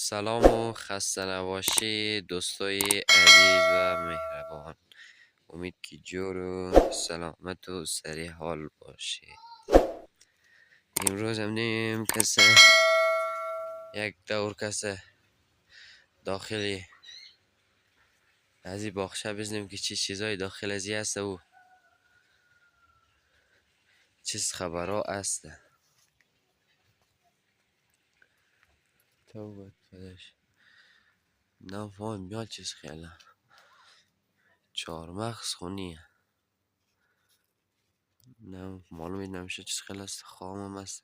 سلام و خسته نباشی دوستای عزیز و مهربان. امید که جور و سلامت و سری حال باشی. امروز هم نمیم کسی یک دور کسی داخلی از این باخشه بزنیم که چی چیزای داخل ازی هست و چیز خبرها هست. تو بود پدش نفهم میاد چیز خیلی چهارمغز خونیه. نه معلومه نمیشه چیز خیلی است، خام هم است.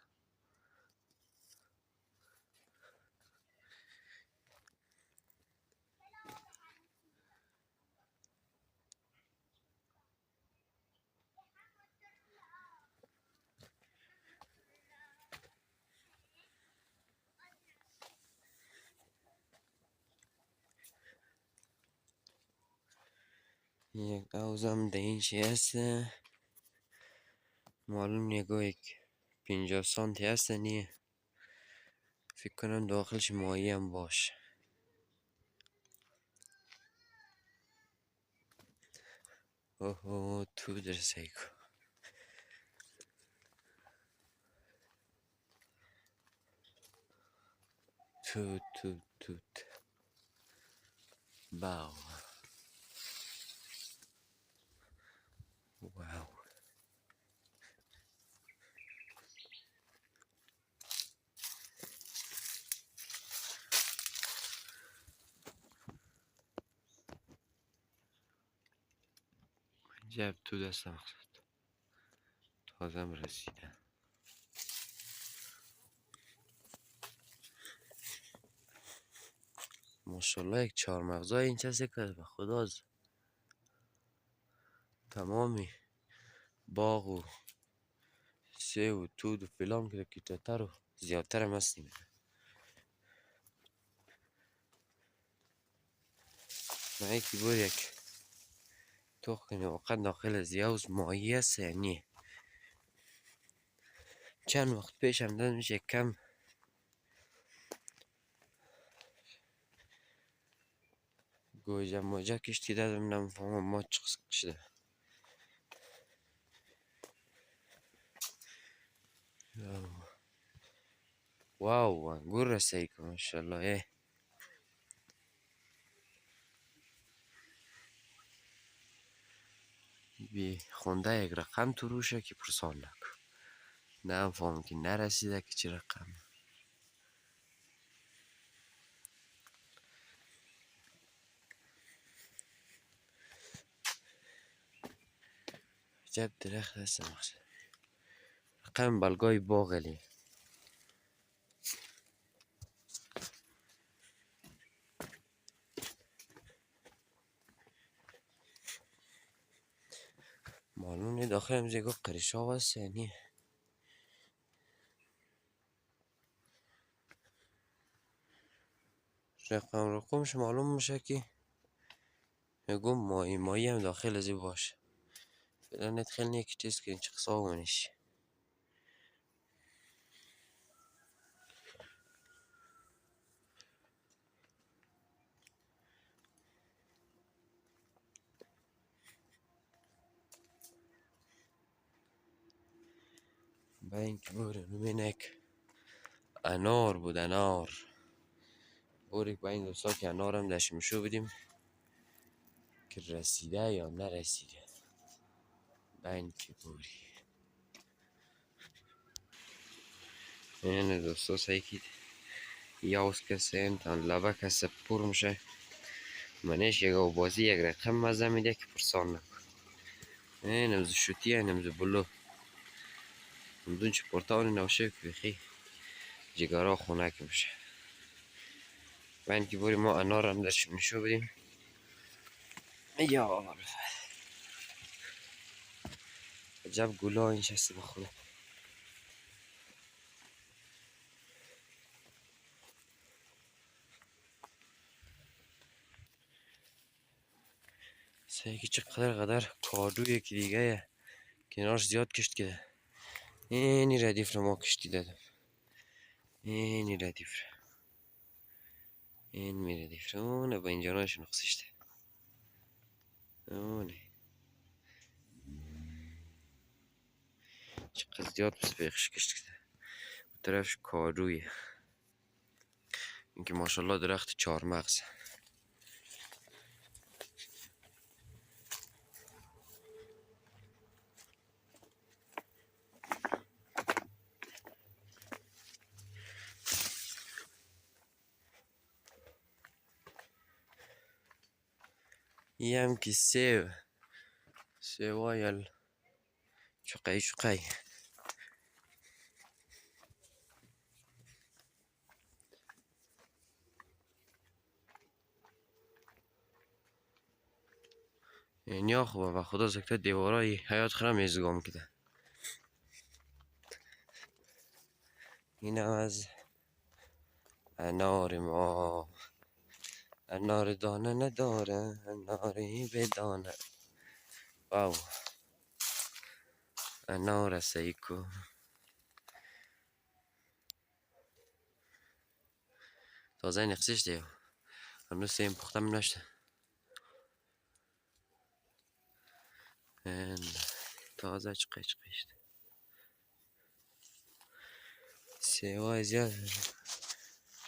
یک اوزم ده این چی هست، معلوم نگاه یک 50 سانتی هست. نیه فکر کنم داخلش ماهی هم باشه. اوه تو درسه ایکو توت باو واو. جب تو دستم خود تازم رسیده. ماشالله یک چهار مغزای این چه کرد به خدا. از تمامی باغ و سه و تود و فلان که کتاتر و زیادتر هم هستیم. من یکی بود یک توخ کنی وقت داخل زیاوز ماهی هست. یعنی چند وقت پیش هم داد میشه کم گوجه موجه کشتی دادم نمیفهمم ما چه قسم شده. واو انگور رسه که ماشالله. بی خونده یک رقم تو روشه که پرسان نکن. نه فهم که نرسیده که چی رقم. جب درخت هست مخصد رقم بلگای باغلی. معلوم داخل همزه گفت قریشا هست. یعنی رقمش معلوم میشه که گم مایی هم داخل ازی باشه. فعلا ندخل نیکی چیز که این چه قصا منش. با اینکه بوره نمینک انار بود. انار بوری با این دوستا که انار هم دشمشو بدیم که رسیده یا نرسیده. با اینکه بوری این دوستا سایکید یاوز کسی انتان لبه کسی پر میشه. منش یک بازی یک رقم مزه میده که پرسان نکن. این امزو شوتی این امزو بلو امدون چه پرتاونی نوشه که بخی جگارا خونک میشه. و اینکه بوری ما انار هم درش نشو بدیم. یا عجب گلا این شسته بخوره. سیکی چقدر کادو یکی دیگه کنارش زیاد کشت که اینی ردیف رو ما کشتی دادم. اینی ردیف رو این میره دیفرونه با اینجا ناش نقصشته اونه چقدر زیاد بس بیخش کشت کده و طرفش کارویه اینکه ماشالله درخت چار مغزه یه هم که سیوایل چقی اینیا خوبه و خدا زکته دیوارای حیات خرم ازگام کده این هم از انار ما انار دانه نداره اناری بدانه واو انار سیکو تازه نقصش دیو هنوز سیم پختم نشده تازه چقیشت سیوای زیاد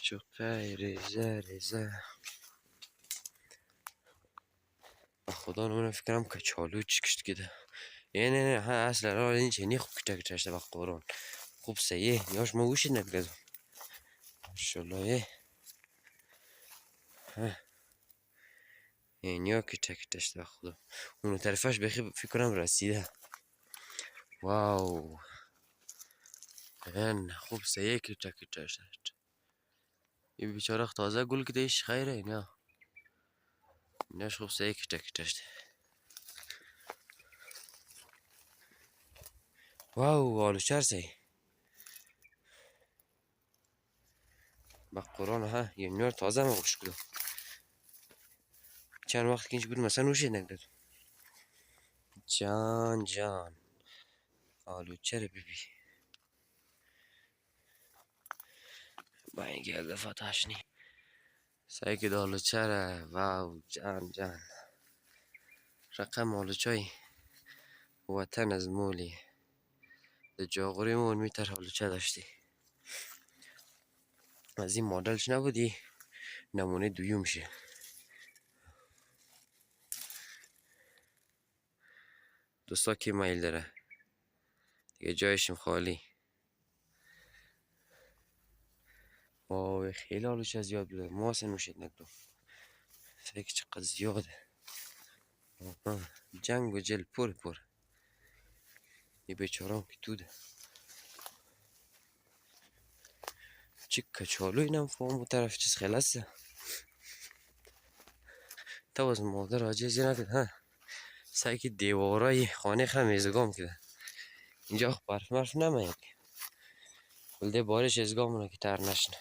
چقی ریزه خدا نمونه فکرم که چالو چکشت کده نه ها اصلا را این چنی خوب کتشته با قرآن خوب سیه نیاش ما گوشید نکردم ماشالله اینیا کتشته با خدا اونو طرفش بخی فکرم رسیده واو این خوب سیه کتشته این بیچاره تازه گل کده ایش خیره اینا ایناش خوب سیه کتشته واو آلو چرسی با قرآن ها یه نور تازه ما خوش کدو چند وقت که اینش بود مثلا نوشید نکدد جان آلو چرا بیبی با این گرده فتحش نی سعی که آلو چرا واو جان رقم آلو چای وطن از مولی ده جاغوری مون میتر آلو چه داشتی از این مدلش نبودی نمونه دویوم شه دوستا کی مایل داره دیگه جایشیم خالی واو خیلی آلو چه زیاد بوده ما اصلا نوشید نکدو فکر چقدر زیاده جنگ و جل پر یه بیچارم که توده چه کچالو اینم فهم طرف چیز خلصه تو از مادر عاجزی نکد ها سعی که دیوارای خانه خم ازگام کده اینجا خب برف مرف نمید ولده بارش ازگامونه که تر نشنه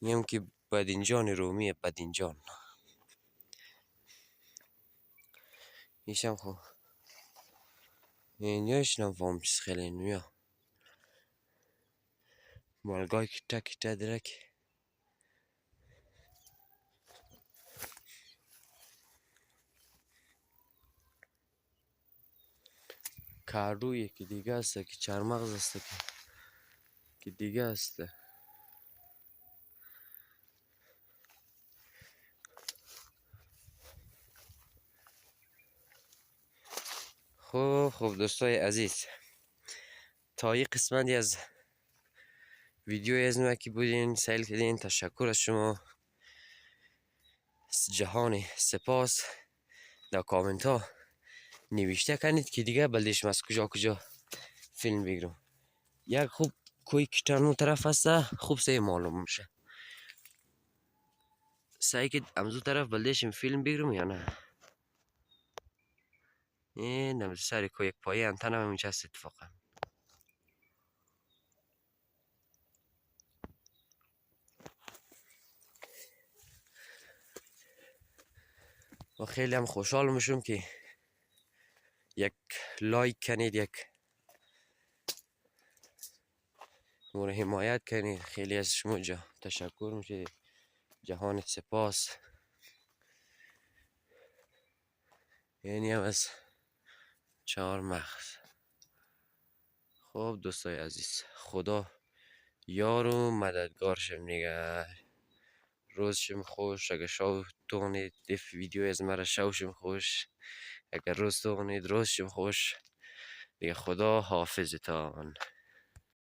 نیم که بدینجان رومیه بدینجان ایشم خب اینجاش نفهم چیز خیلی اینویا مالگای کتا درک کاردویه که دیگه هسته که چرمغز هسته که دیگه هسته خب دوستای عزیز تا این قسمتی از ویدیو از نوکی بودین سیل کردین تشکر از شما جهان سپاس در کامنت ها نوشته کنید که دیگه بلدشم از کجا فیلم بگیرم یک خوب کوی کتانو طرف هسته خوب سه معلوم میشه سعی که امزو طرف بلدشم فیلم بگیرم یا نه این نمز سر کوی یک پایه انتنم هم اینچه هست اتفاقا و خیلی هم خوشحال میشم که یک لایک کنید یک مور حمایت کنید. خیلی از شما تشکر میشه. جهان سپاس. یعنی هم از چهار مغز. خب دوستای عزیز، خدا یار و مددگار شم دیگه. روز شم خوش. اگه شو تونید دف ویدیو از مرا شو شم خوش. اگر روز تونید روز شم خوش دیگه. خدا حافظتان.